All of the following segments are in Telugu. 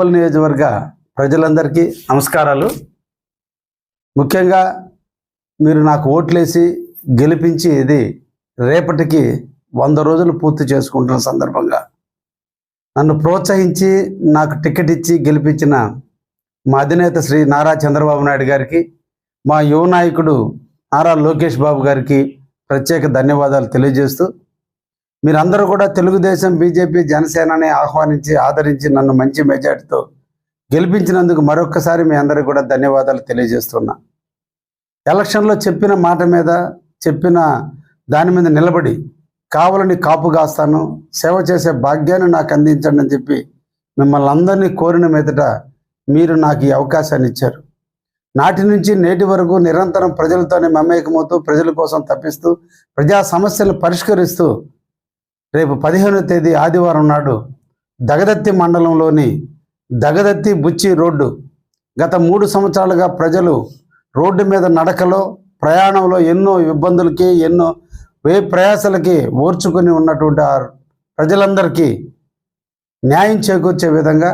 కావలి నియోజకవర్గ ప్రజలందరికీ నమస్కారాలు. ముఖ్యంగా మీరు నాకు ఓట్లేసి గెలిపించి ఇది రేపటికి 100 రోజులు పూర్తి చేసుకుంటున్న సందర్భంగా నన్ను ప్రోత్సహించి నాకు టికెట్ ఇచ్చి గెలిపించిన మా అధినేత శ్రీ నారా చంద్రబాబు నాయుడు గారికి, మా యువ నాయకుడు నారా లోకేష్ బాబు గారికి ప్రత్యేక ధన్యవాదాలు తెలియజేస్తూ, మీరందరూ కూడా తెలుగుదేశం, బీజేపీ, జనసేనని ఆహ్వానించి ఆదరించి నన్ను మంచి మెజార్టీతో గెలిపించినందుకు మరొక్కసారి మీ అందరికీ కూడా ధన్యవాదాలు తెలియజేస్తున్నా. ఎలక్షన్లో చెప్పిన మాట మీద, చెప్పిన దాని మీద నిలబడి కావాలని కాపు కాస్తాను, సేవ చేసే భాగ్యాన్ని నాకు అందించండి అని చెప్పి మిమ్మల్ని అందరినీ కోరిన మీదట మీరు నాకు ఈ అవకాశాన్ని ఇచ్చారు. నాటి నుంచి నేటి వరకు నిరంతరం ప్రజలతోనే మమేకమవుతూ, ప్రజల కోసం తప్పిస్తూ, ప్రజా సమస్యలు పరిష్కరిస్తూ రేపు 15వ తేదీ ఆదివారం నాడు దగదత్తి మండలంలోని దగదత్తి బుచ్చి రోడ్డు గత 3 సంవత్సరాలుగా ప్రజలు రోడ్డు మీద నడకలో, ప్రయాణంలో ఎన్నో ఇబ్బందులకి, ఎన్నో ప్రయాసలకి ఓర్చుకొని ఉన్నటువంటి ఆ ప్రజలందరికీ న్యాయం చేకూర్చే విధంగా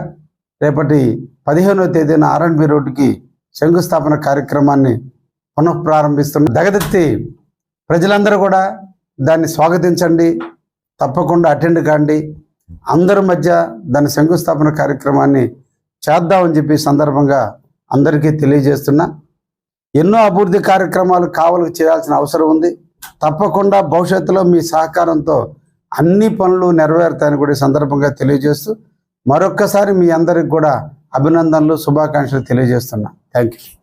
రేపటి 15వ తేదీన ఆర్ఎండ్బి రోడ్డుకి శంకుస్థాపన కార్యక్రమాన్ని పునఃప్రారంభిస్తున్న దగదత్తి ప్రజలందరూ కూడా దాన్ని స్వాగతించండి, తప్పకుండా అటెండ్ కాండి. అందరి మధ్య దాని శంకుస్థాపన కార్యక్రమాన్ని చేద్దామని చెప్పి సందర్భంగా అందరికీ తెలియజేస్తున్నా. ఎన్నో అభివృద్ధి కార్యక్రమాలు కావలికి చేయాల్సిన అవసరం ఉంది. తప్పకుండా భవిష్యత్తులో మీ సహకారంతో అన్ని పనులు నెరవేరుతాయని కూడా సందర్భంగా తెలియజేస్తూ మరొక్కసారి మీ అందరికి కూడా అభినందనలు, శుభాకాంక్షలు తెలియజేస్తున్నా. Thank you.